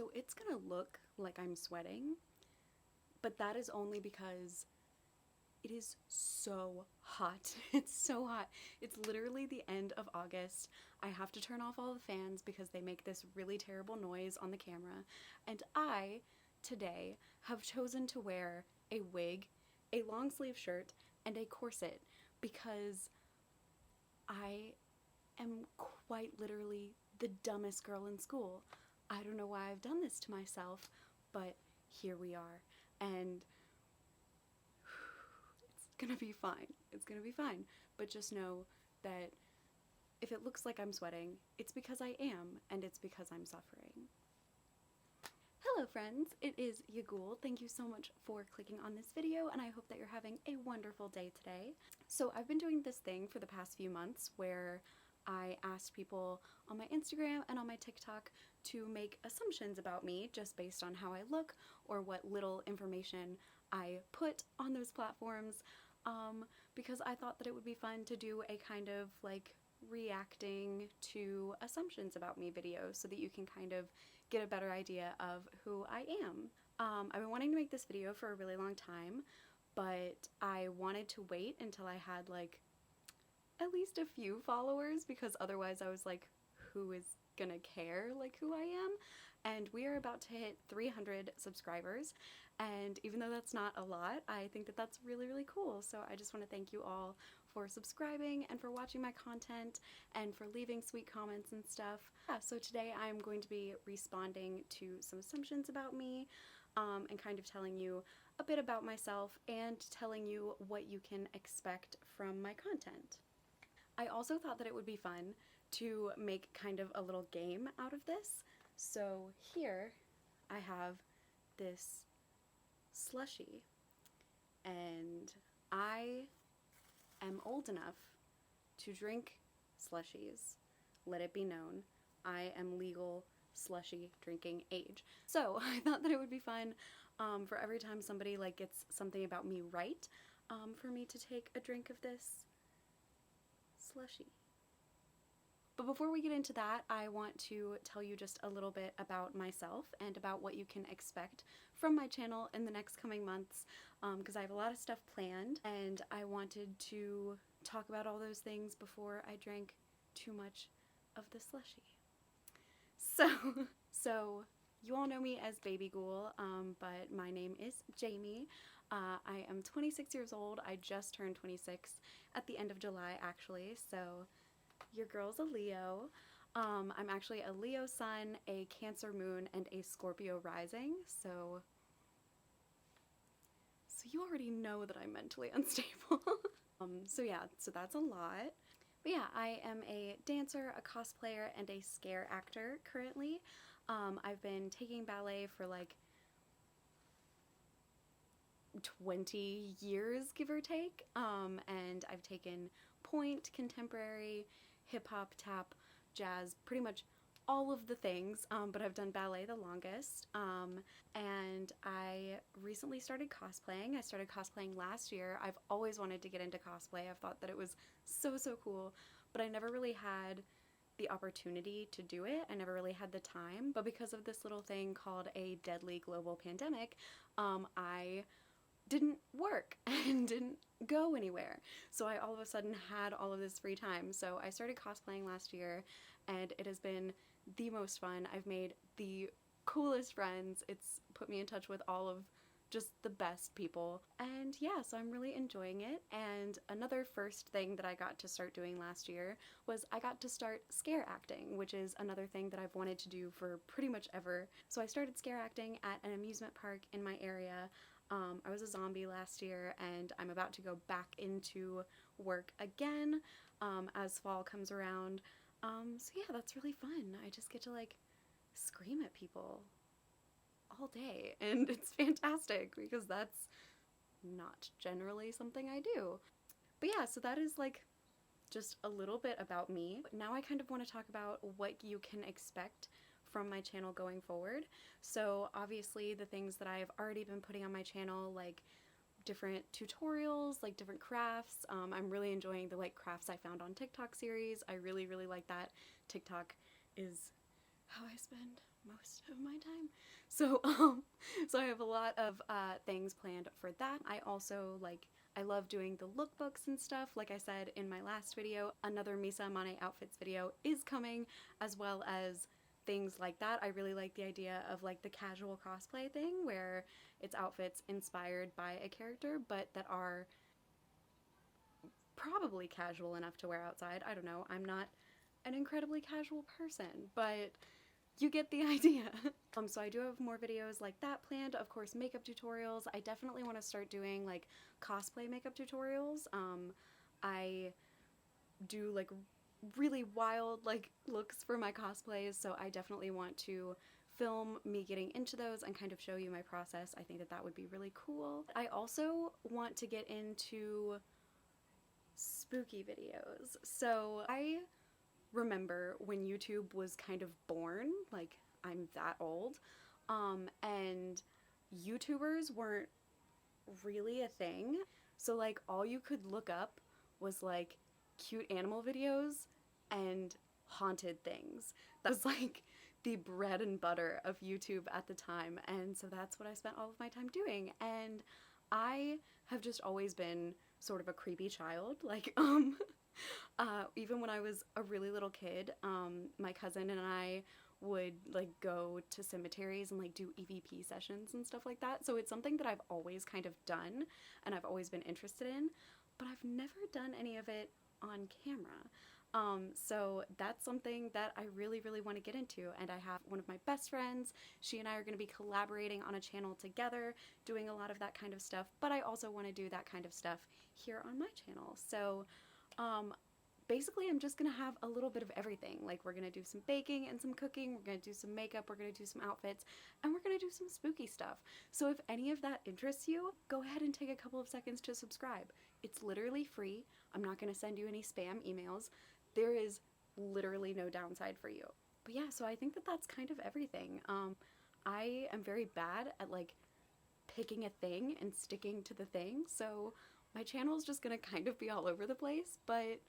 So it's gonna look like I'm sweating, but that is only because it is so hot. It's so hot. It's literally the end of August. I have to turn off all the fans because they make this really terrible noise on the camera. And I, today, have chosen to wear a wig, a long sleeve shirt, and a corset because I am quite literally the dumbest girl in school. I don't know why I've done this to myself, but here we are. And it's gonna be fine. It's gonna be fine. But just know that if it looks like I'm sweating, it's because I am, and it's because I'm suffering. Hello friends, it is Youre. Thank you so much for clicking on this video, and I hope that you're having a wonderful day today. So I've been doing this thing for the past few months where I asked people on my Instagram and on my TikTok to make assumptions about me just based on how I look or what little information I put on those platforms, because I thought that it would be fun to do a kind of like reacting to assumptions about me video so that you can kind of get a better idea of who I am. I've been wanting to make this video for a really long time, but I wanted to wait until I had like at least a few followers because otherwise I was like, who is gonna care like who I am? And we are about to hit 300 subscribers, and even though that's not a lot, I think that that's really, really cool. So I just want to thank you all for subscribing and for watching my content and for leaving sweet comments and stuff. Yeah, so today I'm going to be responding to some assumptions about me, and kind of telling you a bit about myself and telling you what you can expect from my content. I also thought that it would be fun to make kind of a little game out of this. So here I have this slushie, and I am old enough to drink slushies. Let it be known, I am legal slushie drinking age. So I thought that it would be fun for every time somebody like gets something about me right, for me to take a drink of this slushie. But before we get into that, I want to tell you just a little bit about myself and about what you can expect from my channel in the next coming months, because I have a lot of stuff planned and I wanted to talk about all those things before I drank too much of the slushie. So you all know me as Baby Ghoul, but my name is Jamie. I am 26 years old. I just turned 26 at the end of July, actually, so your girl's a Leo. I'm actually a Leo sun, a Cancer moon, and a Scorpio rising, so you already know that I'm mentally unstable. So yeah, so that's a lot. But yeah, I am a dancer, a cosplayer, and a scare actor currently. I've been taking ballet for like 20 years, give or take, and I've taken pointe, contemporary, hip-hop, tap, jazz, pretty much all of the things, but I've done ballet the longest, and I recently started cosplaying. I started cosplaying last year. I've always wanted to get into cosplay. I've thought that it was so, so cool, but I never really had the opportunity to do it. I never really had the time, but because of this little thing called a deadly global pandemic, I didn't work and didn't go anywhere. So I all of a sudden had all of this free time. So I started cosplaying last year and it has been the most fun. I've made the coolest friends. It's put me in touch with all of just the best people. And yeah, so I'm really enjoying it. And another first thing that I got to start doing last year was I got to start scare acting, which is another thing that I've wanted to do for pretty much ever. So I started scare acting at an amusement park in my area. I was a zombie last year and I'm about to go back into work again as fall comes around. So yeah, that's really fun. I just get to like scream at people all day and it's fantastic because that's not generally something I do. But yeah, so that is like just a little bit about me. Now I kind of want to talk about what you can expect from my channel going forward. So obviously the things that I've already been putting on my channel, like different tutorials, like different crafts. I'm really enjoying the like crafts I found on TikTok series. I really, really like that. TikTok is how I spend most of my time. So, so I have a lot of things planned for that. I also, like, I love doing the lookbooks and stuff. Like I said in my last video, another Misa Amane outfits video is coming, as well as things like that. I really like the idea of like the casual cosplay thing where it's outfits inspired by a character, but that are probably casual enough to wear outside. I don't know. I'm not an incredibly casual person, but you get the idea. So I do have more videos like that planned. Of course, makeup tutorials. I definitely want to start doing like cosplay makeup tutorials. I do like really wild like looks for my cosplays, so I definitely want to film me getting into those and kind of show you my process. I think that that would be really cool. I also want to get into spooky videos. So I remember when YouTube was kind of born, like I'm that old, and YouTubers weren't really a thing. So like all you could look up was like cute animal videos and haunted things. That was like the bread and butter of YouTube at the time, and so that's what I spent all of my time doing. And I have just always been sort of a creepy child. Like even when I was a really little kid, my cousin and I would like go to cemeteries and like do EVP sessions and stuff like that. So it's something that I've always kind of done and I've always been interested in, but I've never done any of it on camera. So that's something that I really, really want to get into, and I have one of my best friends. She and I are going to be collaborating on a channel together, doing a lot of that kind of stuff, but I also want to do that kind of stuff here on my channel. So, basically I'm just gonna have a little bit of everything. Like we're gonna do some baking and some cooking, we're gonna do some makeup, we're gonna do some outfits, and we're gonna do some spooky stuff. So if any of that interests you, go ahead and take a couple of seconds to subscribe. It's literally free. I'm not gonna send you any spam emails. There is literally no downside for you. But yeah, so I think that that's kind of everything. I am very bad at like picking a thing and sticking to the thing, so my channel is just gonna kind of be all over the place, but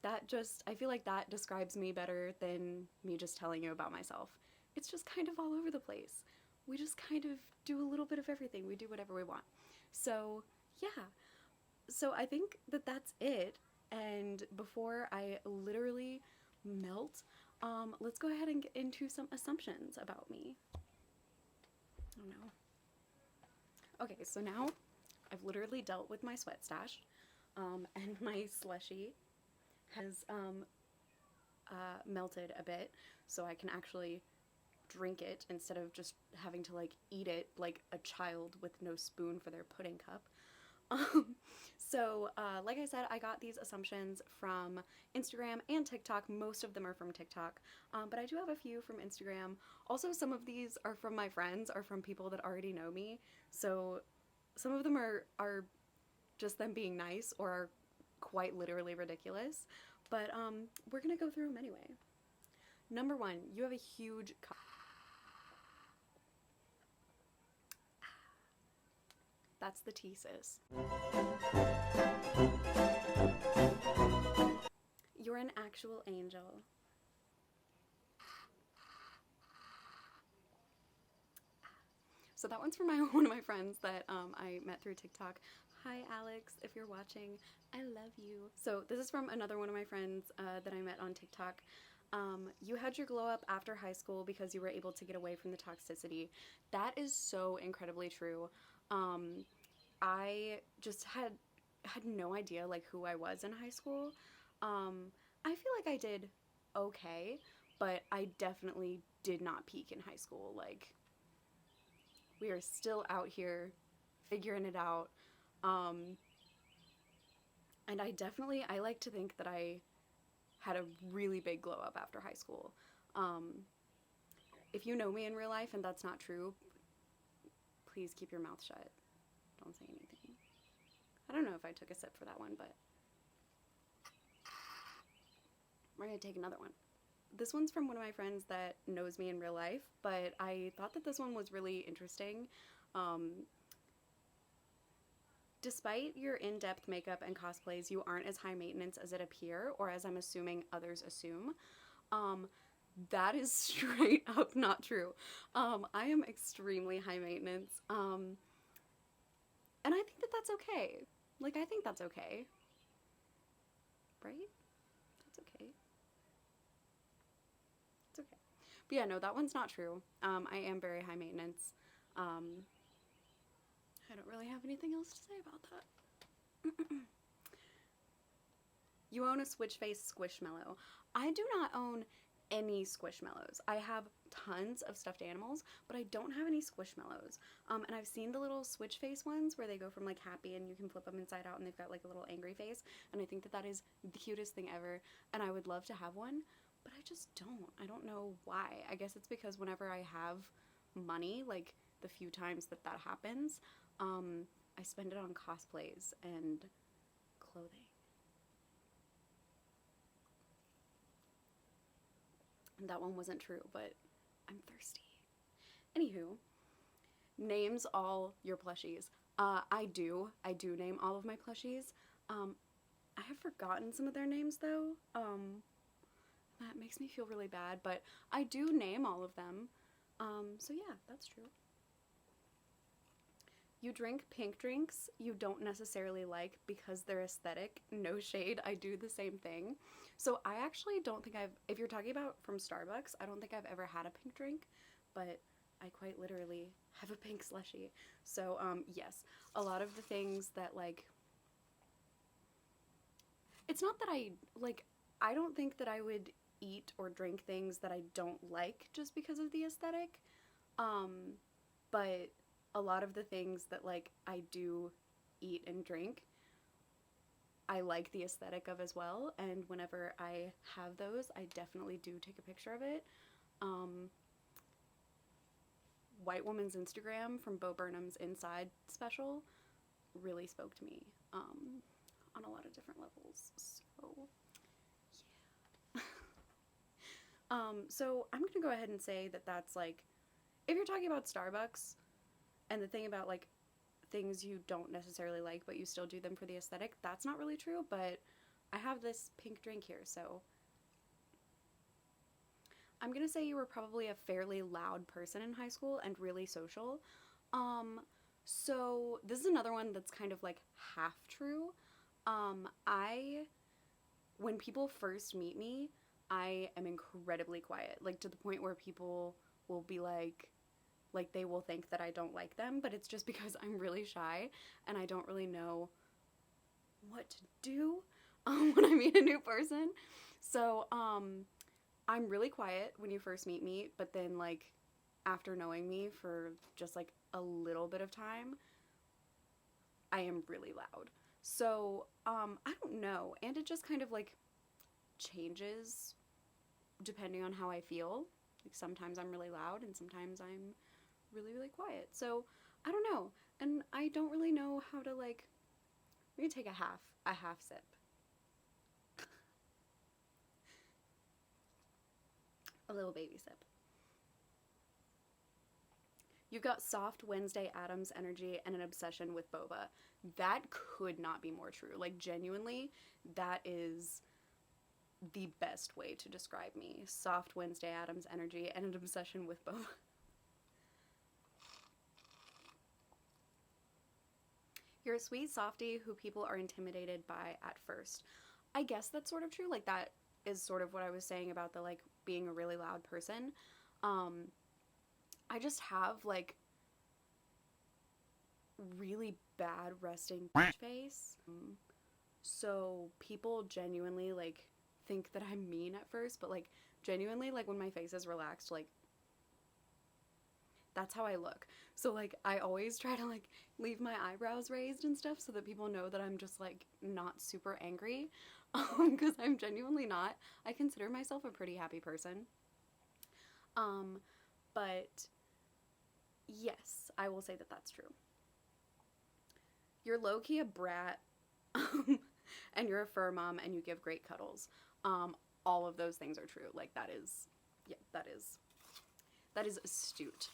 that just, I feel like that describes me better than me just telling you about myself. It's just kind of all over the place. We just kind of do a little bit of everything. We do whatever we want. So yeah, so I think that that's it. And before I literally melt, let's go ahead and get into some assumptions about me. Oh no. Okay, so now I've literally dealt with my sweat stash, and my slushie has melted a bit, so I can actually drink it instead of just having to like eat it like a child with no spoon for their pudding cup. So like I said, I got these assumptions from Instagram and TikTok. Most of them are from TikTok, but I do have a few from Instagram. Also, some of these are from my friends, or from people that already know me, so some of them are just them being nice or are quite literally ridiculous, but we're gonna go through them anyway. Number one, you have a huge that's the tea, sis. You're an actual angel. So that one's from one of my friends that I met through TikTok. Hi Alex, if you're watching, I love you. So this is from another one of my friends that I met on TikTok. You had your glow up after high school because you were able to get away from the toxicity. That is so incredibly true. I just had no idea like who I was in high school. I feel like I did okay, but I definitely did not peak in high school. Like, we are still out here figuring it out. And I like to think that I had a really big glow up after high school. If you know me in real life and that's not true, please keep your mouth shut. Don't say anything. I don't know if I took a sip for that one, but we're gonna take another one. This one's from one of my friends that knows me in real life, but I thought that this one was really interesting. Despite your in-depth makeup and cosplays, you aren't as high maintenance as it appear, or as I'm assuming others assume. That is straight up not true. I am extremely high maintenance. And I think that that's okay. Like, I think that's okay. Right? That's okay. It's okay. But yeah, no, that one's not true. I am very high maintenance. I don't really have anything else to say about that. You own a switch face Squishmallow. I do not own any Squishmallows. I have tons of stuffed animals, but I don't have any Squishmallows. And I've seen the little switch face ones where they go from like happy and you can flip them inside out and they've got like a little angry face. And I think that that is the cutest thing ever. And I would love to have one, but I just don't. I don't know why. I guess it's because whenever I have money, like the few times that that happens, I spend it on cosplays and clothing. That one wasn't true, but I'm thirsty. Anywho, names all your plushies. I do name all of my plushies. I have forgotten some of their names though. That makes me feel really bad, but I do name all of them. So yeah, that's true. You drink pink drinks you don't necessarily like because they're aesthetic. No shade, I do the same thing. So I actually don't think if you're talking about from Starbucks, I don't think I've ever had a pink drink, but I quite literally have a pink slushie. So yes, a lot of the things that like, it's not that I don't think that I would eat or drink things that I don't like just because of the aesthetic, but a lot of the things that like I do eat and drink, I like the aesthetic of as well, and whenever I have those, I definitely do take a picture of it. White Woman's Instagram from Bo Burnham's Inside special really spoke to me on a lot of different levels, so yeah. So I'm gonna go ahead and say that that's like, if you're talking about Starbucks, and the thing about like things you don't necessarily like but you still do them for the aesthetic, that's not really true, but I have this pink drink here, so I'm gonna say you were probably a fairly loud person in high school and really social. So this is another one that's kind of like half true. When people first meet me, I am incredibly quiet, like to the point where people will be like they will think that I don't like them, but it's just because I'm really shy and I don't really know what to do when I meet a new person. So I'm really quiet when you first meet me, but then like after knowing me for just like a little bit of time, I am really loud. So I don't know, and it just kind of like changes depending on how I feel. Like sometimes I'm really loud and sometimes I'm really, really quiet. So I don't know, and I don't really know how to like, I'm gonna take a half sip. A little baby sip. You've got soft Wednesday Addams energy and an obsession with boba. That could not be more true. Like genuinely, that is the best way to describe me. Soft Wednesday Addams energy and an obsession with boba. You're a sweet softie who people are intimidated by at first. I guess that's sort of true. Like that is sort of what I was saying about the like being a really loud person. I just have like really bad resting face. So people genuinely like think that I'm mean at first, but like genuinely like when my face is relaxed, like that's how I look. So like I always try to like leave my eyebrows raised and stuff so that people know that I'm just like not super angry, because I'm genuinely not. I consider myself a pretty happy person. But yes, I will say that that's true. You're low-key a brat, and you're a fur mom and you give great cuddles. All of those things are true. Like that is, yeah, that is astute.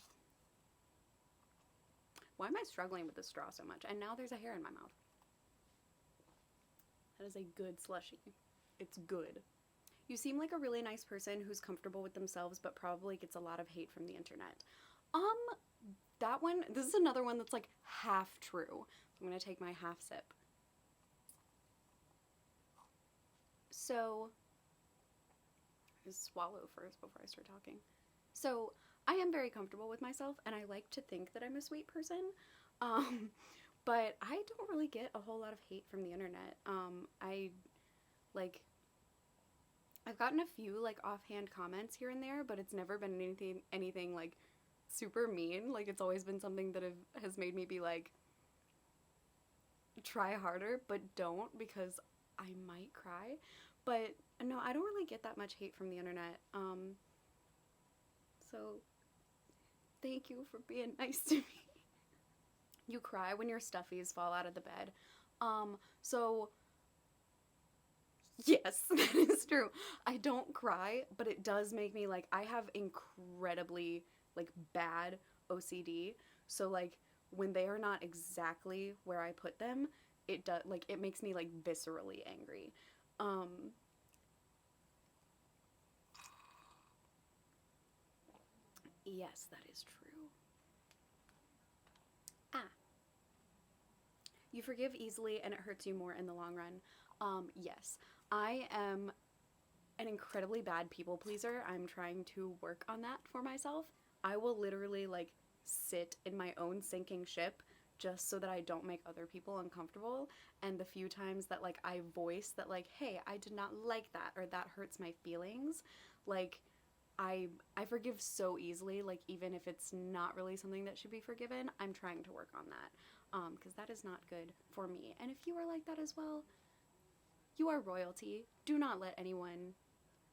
Why am I struggling with this straw so much? And now there's a hair in my mouth. That is a good slushie. It's good. You seem like a really nice person who's comfortable with themselves but probably gets a lot of hate from the internet. Um, that one, this is another one that's like half true. I'm gonna take my half sip. So, just swallow first before I start talking. So, I am very comfortable with myself and I like to think that I'm a sweet person. Um, but I don't really get a whole lot of hate from the internet. Like, I've gotten a few like offhand comments here and there, but it's never been anything like super mean. Like, it's always been something that has made me be like, try harder, but don't, because I might cry. But no, I don't really get that much hate from the internet. So thank you for being nice to me. You cry when your stuffies fall out of the bed. So yes, that is true. I don't cry, but it does make me like, I have incredibly like bad OCD. So like when they are not exactly where I put them, it does, like, it makes me like viscerally angry. Yes, that is true. Ah, you forgive easily and it hurts you more in the long run. Yes, I am an incredibly bad people pleaser. I'm trying to work on that for myself. I will literally like sit in my own sinking ship just so that I don't make other people uncomfortable. And the few times that like I voice that like, hey, I did not like that, or that hurts my feelings, like I forgive so easily, like even if it's not really something that should be forgiven. I'm trying to work on that, because that is not good for me. And if you are like that as well, you are royalty. Do not let anyone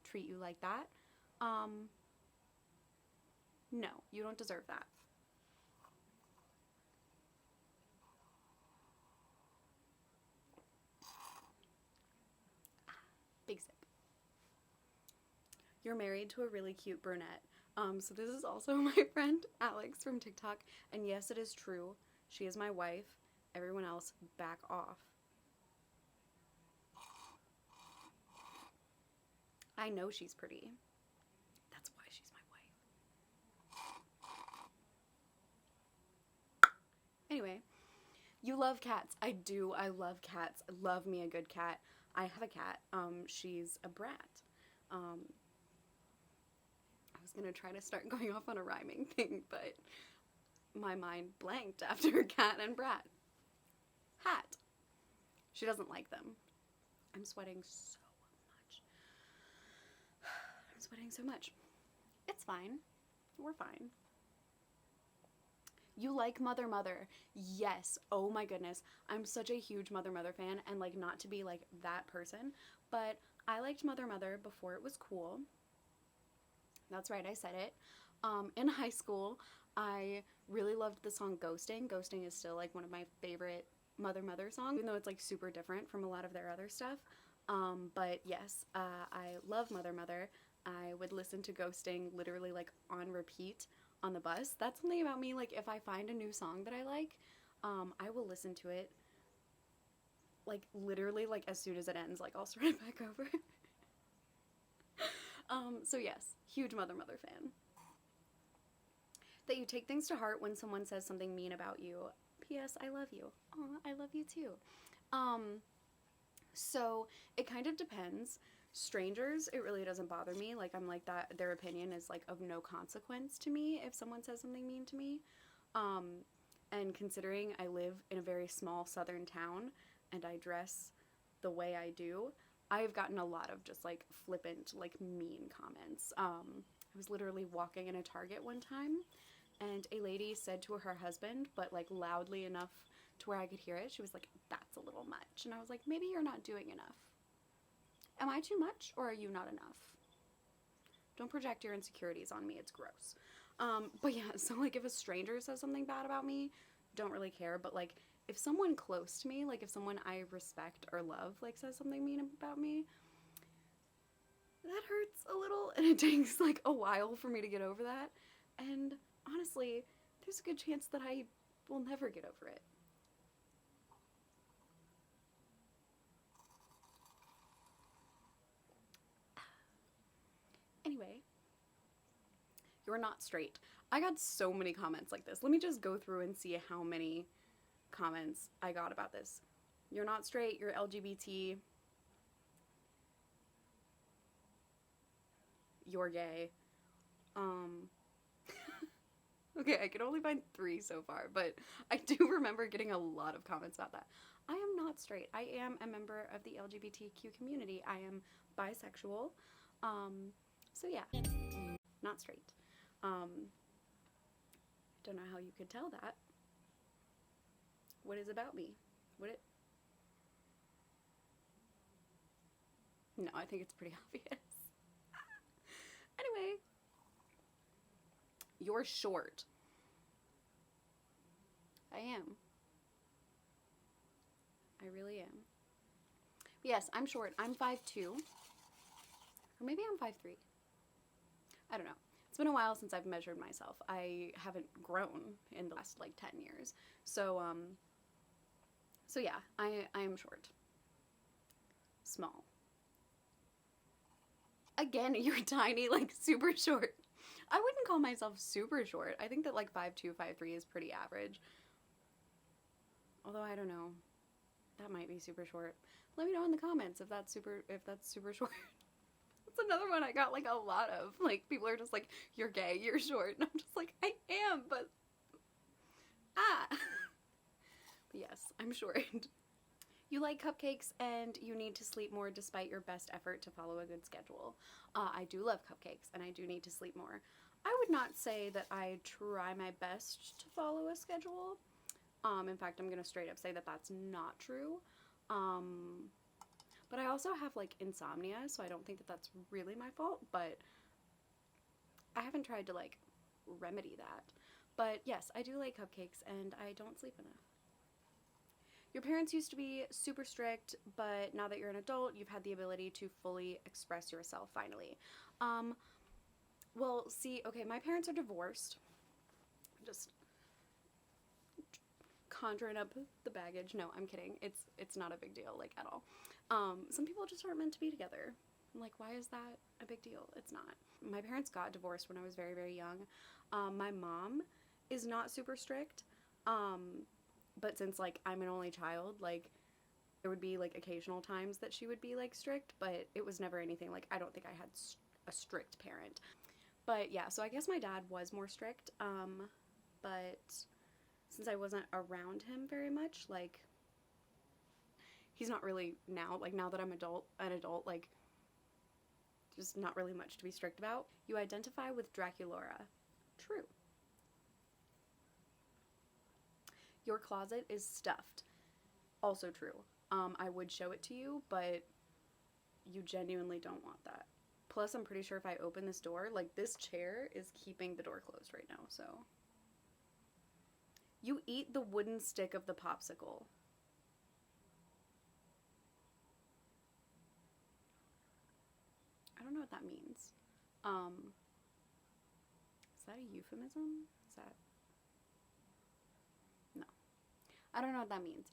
treat you like that. No, you don't deserve that. Big sip. You're married to a really cute brunette. So this is also my friend Alex from TikTok, and yes, it is true. She is my wife. Everyone else, back off. I know she's pretty. That's why she's my wife. Anyway, you love cats. I do. I love cats. I love me a good cat. I have a cat. She's a brat. Um, I was gonna try to start going off on a rhyming thing, but my mind blanked after cat and brat. Hat. She doesn't like them. I'm sweating so much. I'm sweating so much. It's fine. We're fine. You like Mother Mother. Yes. Oh my goodness. I'm such a huge Mother Mother fan, and like, not to be like that person, but I liked Mother Mother before it was cool. That's right, I said it. In high school, I really loved the song Ghosting. Ghosting is still like one of my favorite Mother Mother songs, even though it's like super different from a lot of their other stuff. But yes, I love Mother Mother. I would listen to Ghosting literally like on repeat on the bus. That's something about me, like if I find a new song that I like, I will listen to it like literally like as soon as it ends, like I'll start it back over. So yes, huge Mother Mother fan. That you take things to heart when someone says something mean about you. P.S. I love you. Aw, I love you too. Um, so it kind of depends. Strangers, it really doesn't bother me. Like, I'm like that. Their opinion is like of no consequence to me if someone says something mean to me. Um, and considering I live in a very small southern town and I dress the way I do, I've gotten a lot of just like flippant, like mean comments. I was literally walking in a Target one time and a lady said to her husband, but like loudly enough to where I could hear it, she was like, "That's a little much." And I was like, maybe you're not doing enough. Am I too much or are you not enough? Don't project your insecurities on me. It's gross. But yeah, so like if a stranger says something bad about me, don't really care. But like if someone close to me, like if someone I respect or love, like says something mean about me, that hurts a little and it takes like a while for me to get over that. And honestly, there's a good chance that I will never get over it. You're not straight. I got so many comments like this. Let me just go through and see how many comments I got about this. You're not straight, you're LGBT, you're gay. Okay, I can only find 3 so far, but I do remember getting a lot of comments about that. I am not straight. I am a member of the LGBTQ community. I am bisexual. So yeah, not straight. Don't know how you could tell that. What is about me? No, I think it's pretty obvious. Anyway, you're short. I am. I really am. But yes, I'm short. I'm 5'2". Or maybe I'm 5'3". I don't know. It's been a while since I've measured myself. I haven't grown in the last like 10 years. So yeah, I am short. Small. Again, you're tiny, like super short. I wouldn't call myself super short. I think that like 5'2", 5'3" is pretty average. Although I don't know. That might be super short. Let me know in the comments if that's super short. That's another one I got like a lot of. Like people are just like, you're gay, you're short. And I'm just like, I am, but but yes, I'm short. You like cupcakes and you need to sleep more despite your best effort to follow a good schedule. I do love cupcakes and I do need to sleep more. I would not say that I try my best to follow a schedule. In fact, I'm going to straight up say that that's not true. But I also have like insomnia, so I don't think that that's really my fault, but I haven't tried to like remedy that. But yes, I do like cupcakes and I don't sleep enough. Your parents used to be super strict, but now that you're an adult, you've had the ability to fully express yourself finally. Well, see, okay, my parents are divorced. Just conjuring up the baggage. No, I'm kidding. It's not a big deal, like, at all. Some people just aren't meant to be together. I'm like, why is that a big deal? It's not. My parents got divorced when I was very, very young. My mom is not super strict. But since, like, I'm an only child, like, there would be, like, occasional times that she would be, like, strict, but it was never anything, like, I don't think I had a strict parent. But, yeah, so I guess my dad was more strict, but since I wasn't around him very much, like, he's not really now, like, now that I'm an adult, like, just not really much to be strict about. You identify with Draculaura. True. Your closet is stuffed. Also true. I would show it to you, but you genuinely don't want that. Plus, I'm pretty sure if I open this door, like, this chair is keeping the door closed right now, so. You eat the wooden stick of the popsicle. I don't know what that means. Is that a euphemism? Is that... No. I don't know what that means.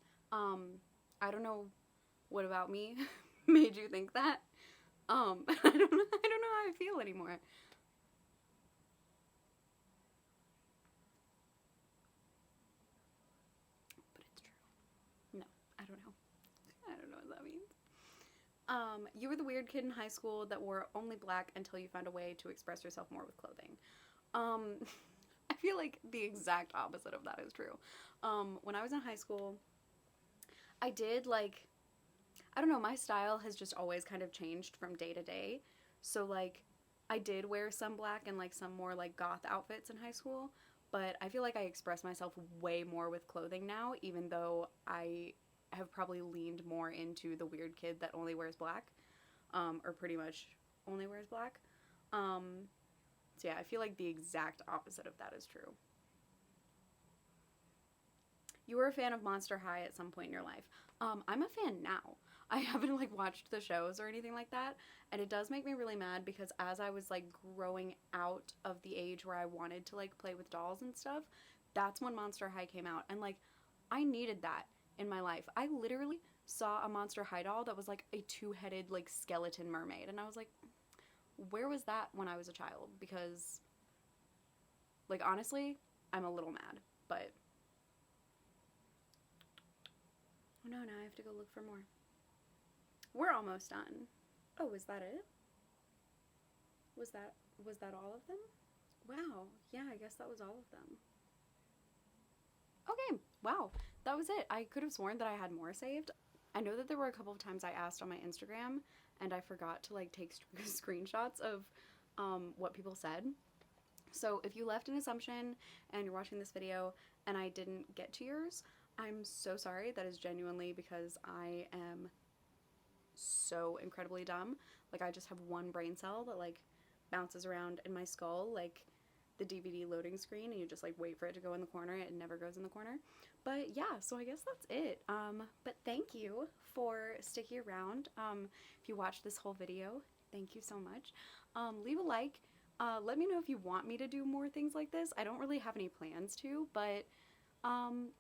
I don't know what about me made you think that. I don't know how I feel anymore. But it's true. No, I don't know. I don't know what that means. You were the weird kid in high school that wore only black until you found a way to express yourself more with clothing. I feel like the exact opposite of that is true. When I was in high school, I did, like, I don't know, my style has just always kind of changed from day to day. So, like, I did wear some black and, like, some more, like, goth outfits in high school, but I feel like I express myself way more with clothing now, even though I have probably leaned more into the weird kid that only wears black, or pretty much only wears black. So yeah, I feel like the exact opposite of that is true. You were a fan of Monster High at some point in your life. I'm a fan now. I haven't, like, watched the shows or anything like that, and it does make me really mad because as I was, like, growing out of the age where I wanted to, like, play with dolls and stuff, that's when Monster High came out, and, like, I needed that in my life. I literally saw a Monster High doll that was, like, a two-headed, like, skeleton mermaid, and I was like, where was that when I was a child? Because Like, honestly, I'm a little mad, but oh no, now I have to go look for more. We're almost done. Oh, is that it? Was that all of them? Wow, yeah, I guess that was all of them. Okay, wow, that was it. I could have sworn that I had more saved. I know that there were a couple of times I asked on my Instagram and I forgot to like take screenshots of what people said. So if you left an assumption and you're watching this video and I didn't get to yours, I'm so sorry. That is genuinely because I am so incredibly dumb. Like, I just have one brain cell that like bounces around in my skull like the DVD loading screen, and you just like wait for it to go in the corner. It never goes in the corner. But yeah, so I guess that's it. But thank you for sticking around. If you watched this whole video, thank you so much. Leave a like. Let me know if you want me to do more things like this. I don't really have any plans to, but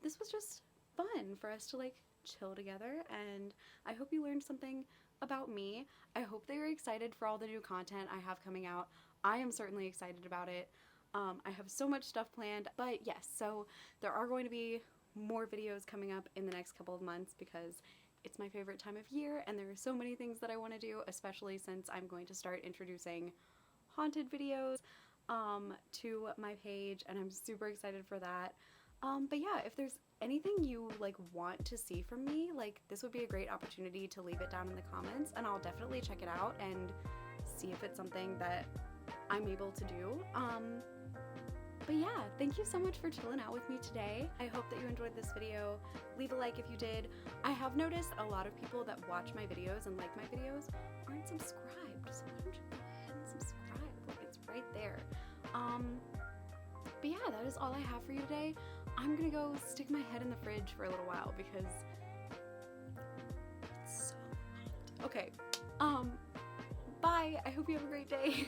this was just fun for us to like chill together, and I hope you learned something about me. I hope that you're excited for all the new content I have coming out. I am certainly excited about it. I have so much stuff planned, but yes, so there are going to be more videos coming up in the next couple of months because it's my favorite time of year and there are so many things that I want to do, especially since I'm going to start introducing haunted videos to my page, and I'm super excited for that. But yeah, if there's anything you like want to see from me, like this would be a great opportunity to leave it down in the comments, and I'll definitely check it out and see if it's something that I'm able to do. But yeah, thank you so much for chilling out with me today. I hope that you enjoyed this video. Leave a like if you did. I have noticed a lot of people that watch my videos and like my videos aren't subscribed, so why don't you go ahead and subscribe? Like, it's right there. But yeah, that is all I have for you today. I'm gonna go stick my head in the fridge for a little while because it's so hot. Okay, bye. I hope you have a great day.